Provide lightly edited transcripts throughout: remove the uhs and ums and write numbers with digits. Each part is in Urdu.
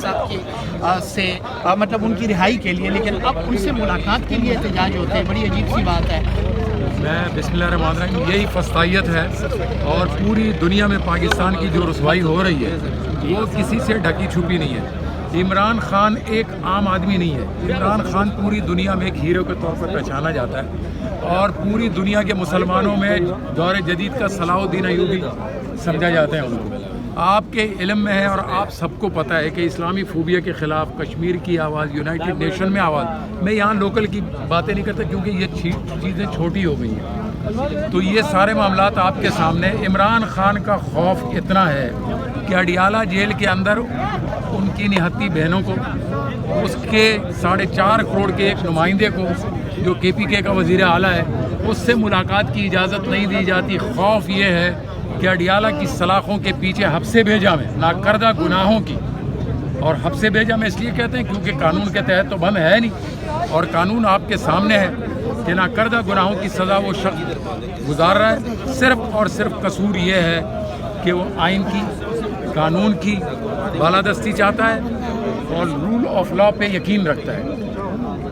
صاحب کے سے مطلب ان کی رہائی کے لیے، لیکن اب ان سے ملاقات کے لیے احتجاج ہوتے ہیں، بڑی عجیب سی بات ہے۔ میں بسم اللہ الرحمن الرحیم، یہی فسطائیت ہے، اور پوری دنیا میں پاکستان کی جو رسوائی ہو رہی ہے وہ کسی سے ڈھکی چھپی نہیں ہے۔ عمران خان ایک عام آدمی نہیں ہے، عمران خان پوری دنیا میں ایک ہیرو کے طور پر پہچانا جاتا ہے، اور پوری دنیا کے مسلمانوں میں دور جدید کا صلاح الدین ایوبی سمجھا جاتا ہے ان کو۔ آپ کے علم میں ہے اور آپ سب کو پتہ ہے کہ اسلامی فوبیا کے خلاف کشمیر کی آواز، یونائٹڈ نیشن میں آواز، میں یہاں لوکل کی باتیں نہیں کرتا کیونکہ یہ چیزیں چھوٹی ہو گئی ہیں، تو یہ سارے معاملات آپ کے سامنے۔ عمران خان کا خوف اتنا ہے کہ اڈیالہ جیل کے اندر ان کی نہتی بہنوں کو، اس کے 4.5 کروڑ کے ایک نمائندے کو جو KPK کا وزیر اعلیٰ ہے، اس سے ملاقات کی اجازت نہیں دی جاتی۔ خوف یہ ہے کہ اڈیالہ کی سلاخوں کے پیچھے حبس بھیجا میں ناکردہ گناہوں کی، اور حبس بھیجا میں اس لیے کہتے ہیں کیونکہ قانون کے تحت تو بند ہے نہیں، اور قانون آپ کے سامنے ہے کہ ناکردہ گناہوں کی سزا وہ شخص گزار رہا ہے۔ صرف اور صرف قصور یہ ہے کہ وہ آئین کی، قانون کی بالادستی چاہتا ہے اور رول آف لا پہ یقین رکھتا ہے۔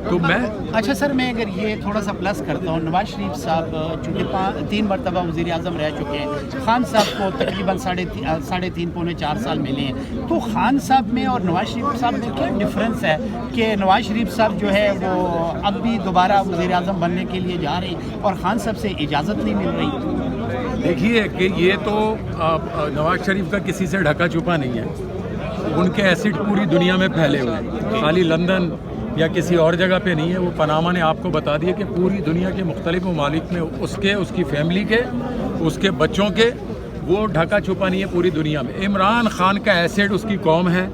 تو میں اچھا سر، میں اگر یہ تھوڑا سا پلس کرتا ہوں، نواز شریف صاحب چونکہ 3 مرتبہ وزیر اعظم رہ چکے ہیں، خان صاحب کو تقریباً 3.5 پونے 4 سال ملے ہیں، تو خان صاحب میں اور نواز شریف صاحب میں کیا ڈفرینس ہے کہ نواز شریف صاحب جو ہے وہ اب بھی دوبارہ وزیر اعظم بننے کے لیے جا رہے ہیں اور خان صاحب سے اجازت نہیں مل رہی؟ دیکھیے کہ یہ تو نواز شریف کا کسی سے ڈھکا چھپا نہیں ہے، ان کے ایسڈ پوری دنیا میں پھیلے ہوئے ہیں، خالی لندن یا کسی اور جگہ پہ نہیں ہے۔ وہ پاناما نے آپ کو بتا دیا کہ پوری دنیا کے مختلف ممالک میں اس کی فیملی کے، اس کے بچوں کے، وہ ڈھکا چھپا نہیں ہے پوری دنیا میں۔ عمران خان کا ایسڈ اس کی قوم ہے،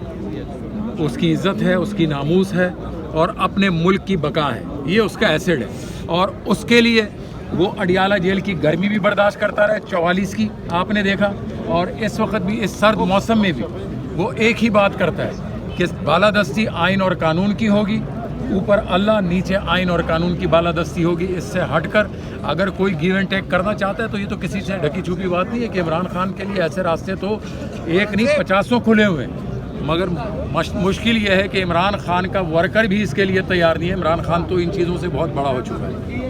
اس کی عزت ہے، اس کی ناموس ہے، اور اپنے ملک کی بقا ہے، یہ اس کا ایسڈ ہے، اور اس کے لیے وہ اڈیالہ جیل کی گرمی بھی برداشت کرتا رہا 44 کی، آپ نے دیکھا، اور اس وقت بھی اس سرد موسم میں بھی وہ ایک ہی بات کرتا ہے کہ بالادستی آئین اور قانون کی ہوگی، اوپر اللہ، نیچے آئین اور قانون کی بالادستی ہوگی۔ اس سے ہٹ کر اگر کوئی گیو اینڈ ٹیک کرنا چاہتا ہے تو یہ تو کسی سے ڈھکی چھپی بات نہیں ہے کہ عمران خان کے لیے ایسے راستے تو ایک نہیں 50 کھلے ہوئے ہیں، مگر مشکل یہ ہے کہ عمران خان کا ورکر بھی اس کے لیے تیار نہیں ہے۔ عمران خان تو ان چیزوں سے بہت بڑا ہو چکا ہے۔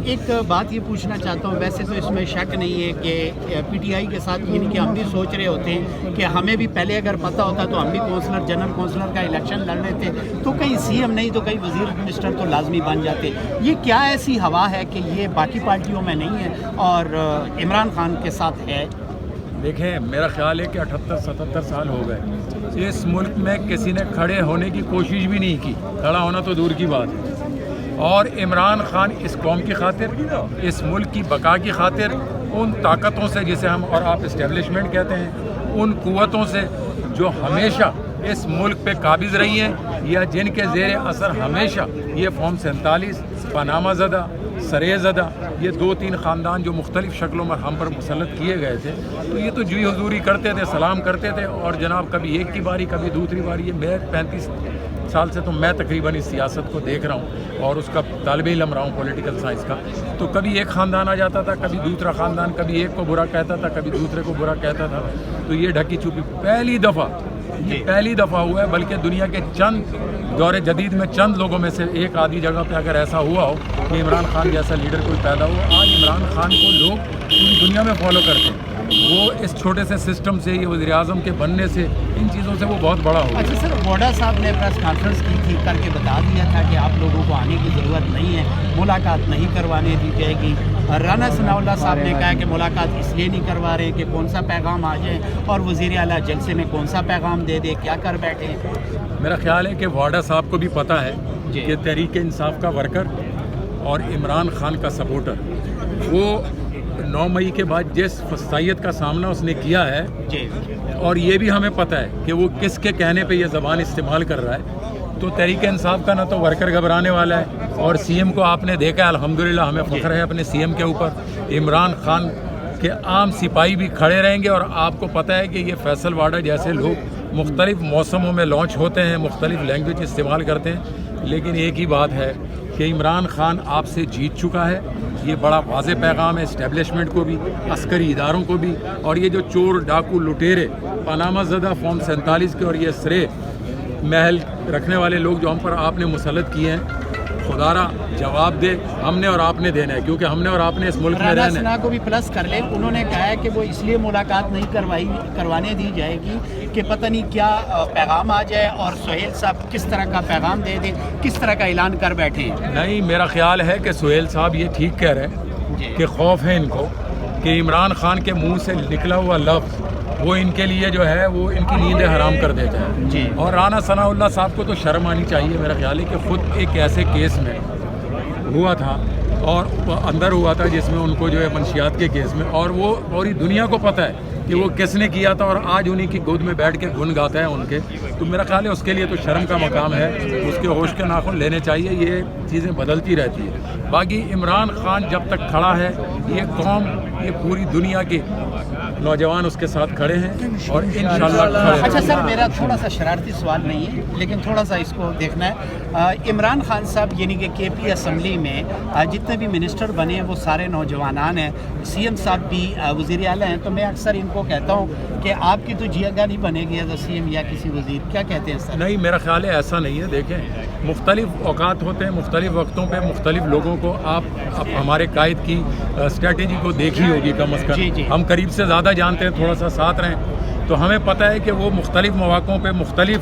ایک بات یہ پوچھنا چاہتا ہوں، ویسے تو اس میں شک نہیں ہے کہ PTI کے ساتھ یعنی کہ ہم بھی سوچ رہے ہوتے ہیں کہ ہمیں بھی پہلے اگر پتہ ہوتا تو ہم بھی جنرل کونسلر کا الیکشن لڑ رہے تھے تو کہیں CM نہیں تو کہیں وزیر منسٹر تو لازمی بن جاتے۔ یہ کیا ایسی ہوا ہے کہ یہ باقی پارٹیوں میں نہیں ہے اور عمران خان کے ساتھ ہے؟ دیکھیں، میرا خیال ہے کہ 78-77 سال ہو گئے، اس ملک میں کسی نے کھڑے ہونے کی کوشش بھی نہیں کی، کھڑا ہونا تو دور کی بات ہے، اور عمران خان اس قوم کی خاطر، اس ملک کی بقا کی خاطر، ان طاقتوں سے جسے ہم اور آپ اسٹیبلشمنٹ کہتے ہیں، ان قوتوں سے جو ہمیشہ اس ملک پہ قابض رہی ہیں یا جن کے زیر اثر ہمیشہ یہ فارم 47، پاناما زدہ، سرے زدہ، یہ 2-3 خاندان جو مختلف شکلوں میں ہم پر مسلط کیے گئے تھے، تو یہ تو جوئی حضوری کرتے تھے، سلام کرتے تھے، اور جناب کبھی ایک کی باری کبھی دوسری باری۔ یہ میں 35 سال سے تو میں تقریباً اس سیاست کو دیکھ رہا ہوں اور اس کا طالب علم رہا ہوں پولیٹیکل سائنس کا، تو کبھی ایک خاندان آ جاتا تھا، کبھی دوسرا خاندان، کبھی ایک کو برا کہتا تھا، کبھی دوسرے کو برا کہتا تھا، تو یہ ڈھکی چھپی پہلی دفعہ ہوا ہے، بلکہ دنیا کے چند دور جدید میں چند لوگوں میں سے ایک آدھی جگہ پہ اگر ایسا ہوا ہو کہ عمران خان جیسا لیڈر کوئی پیدا ہو۔ آج عمران خان کو لوگ پوری دنیا میں فالو کرتے ہیں، وہ اس چھوٹے سے سسٹم سے، یہ وزیر اعظم کے بننے سے، ان چیزوں سے وہ بہت بڑا ہو گیا۔ اچھا سر، ووڈا صاحب نے پریس کانفرنس کی تھی، کر کے بتا دیا تھا کہ آپ لوگوں کو آنے کی ضرورت نہیں ہے، ملاقات نہیں کروانے دی جائے گی۔ رانا ثناء اللہ صاحب نے کہا کہ ملاقات اس لیے نہیں کروا رہے کہ کون سا پیغام آ جائے، اور وزیر اعلیٰ جلسے میں کون سا پیغام دے دے، کیا کر بیٹھے۔ میرا خیال ہے کہ ووڈا صاحب کو بھی پتہ ہے کہ تحریک انصاف کا ورکر اور عمران خان کا سپورٹر، وہ 9 مئی کے بعد جس فسطائیت کا سامنا اس نے کیا ہے، اور یہ بھی ہمیں پتہ ہے کہ وہ کس کے کہنے پہ یہ زبان استعمال کر رہا ہے، تو تحریک انصاف کا نہ تو ورکر گھبرانے والا ہے، اور CM کو آپ نے دیکھا ہے، الحمدللہ ہمیں فخر ہے اپنے CM کے اوپر۔ عمران خان کے عام سپاہی بھی کھڑے رہیں گے، اور آپ کو پتہ ہے کہ یہ فیصل واڈا جیسے لوگ مختلف موسموں میں لانچ ہوتے ہیں، مختلف لینگویج استعمال کرتے ہیں، لیکن ایک ہی بات ہے کہ عمران خان آپ سے جیت چکا ہے، یہ بڑا واضح پیغام ہے اسٹیبلشمنٹ کو بھی، عسکری اداروں کو بھی، اور یہ جو چور ڈاکو لٹیرے پاناما زدہ فارم 47 کے اور یہ سرے محل رکھنے والے لوگ جو ہم پر آپ نے مسلط کیے ہیں، خدا را جواب دے، ہم نے اور آپ نے دینا ہے، کیونکہ ہم نے اور آپ نے اس ملک میں رانا رہنا ہے۔ سنہا کو بھی پلس کر لیں، انہوں نے کہا ہے کہ وہ اس لیے ملاقات نہیں کروانے دی جائے گی کہ پتہ نہیں کیا پیغام آ جائے اور سہیل صاحب کس طرح کا پیغام دے دیں، کس طرح کا اعلان کر بیٹھے ہیں۔ نہیں، میرا خیال ہے کہ سہیل صاحب یہ ٹھیک کہہ رہے ہیں کہ خوف ہے ان کو کہ عمران خان کے منہ سے نکلا ہوا لفظ وہ ان کے لیے جو ہے وہ ان کی نیندیں حرام کر دیتا ہے جی۔ اور رانا ثناء اللہ صاحب کو تو شرم آنی چاہیے، میرا خیال ہے کہ خود ایک ایسے کیس میں ہوا تھا اور اندر ہوا تھا جس میں ان کو جو ہے منشیات کے کیس میں، اور وہ پوری دنیا کو پتہ ہے کہ وہ کس نے کیا تھا، اور آج انہی کی گود میں بیٹھ کے گن گاتا ہے ان کے، تو میرا خیال ہے اس کے لیے تو شرم کا مقام ہے، اس کے ہوش کے ناخن لینے چاہیے، یہ چیزیں بدلتی رہتی ہیں۔ باقی عمران خان جب تک کھڑا ہے، یہ قوم، یہ پوری دنیا کے نوجوان اس کے ساتھ کھڑے ہیں اور انشاءاللہ کھڑے اچھا رہیں۔ سر، میرا تھوڑا سا شرارتی سوال نہیں ہے لیکن تھوڑا سا اس کو دیکھنا ہے۔ عمران خان صاحب یعنی کہ کے پی اسمبلی میں جتنے بھی منسٹر بنے ہیں وہ سارے نوجوانان ہیں، سی ایم صاحب بھی وزیر اعلیٰ ہیں، تو میں اکثر ان کو کہتا ہوں کہ آپ کی تو جگہ نہیں بنے گی ایز اے سی ایم یا کسی وزیر، کیا کہتے ہیں سر؟ نہیں، میرا خیال ہے ایسا نہیں ہے۔ دیکھیں، مختلف اوقات ہوتے ہیں، مختلف وقتوں پہ مختلف لوگوں کو آپ ہمارے قائد کی اسٹریٹجی کو دیکھی ہوگی کم از جی کم، جی۔ ہم قریب سے زیادہ جانتے ہیں، تھوڑا سا ساتھ رہیں تو ہمیں پتہ ہے کہ وہ مختلف مواقعوں پہ مختلف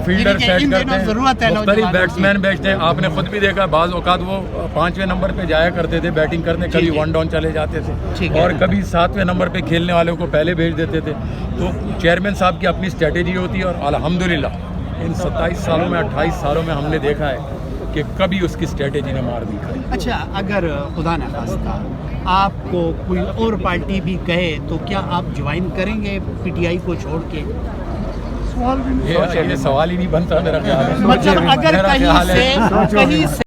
فیلڈر کہ سیٹ ان کرتے دنوں ہیں، ضرورت ہے مختلف نوجوانوں کی۔ بیٹسمین بیچتے ہیں۔ آپ نے خود بھی دیکھا بعض اوقات وہ 5ویں نمبر پہ جایا کرتے تھے بیٹنگ کرنے، کبھی جی۔ 1 ڈاؤن چلے جاتے ٹھیک تھے ہے۔ اور کبھی 7ویں نمبر پہ کھیلنے والوں کو پہلے بھیج دیتے تھے۔ تو چیئرمین صاحب کی اپنی اسٹریٹجی ہوتی ہے، اور الحمدللہ ان 27 سالوں میں 28 سالوں میں ہم نے دیکھا ہے کہ کبھی اس کی اسٹریٹجی نے مار دی کھائی۔ اچھا، اگر خدا نخواستہ آپ کو کوئی اور پارٹی بھی کہے تو کیا آپ جوائن کریں گے پی ٹی آئی کو چھوڑ کے؟ یہ سوال ہی نہیں بنتا میرا خیال ہے۔ مطلب اگر میرا خیال ہے کہیں سے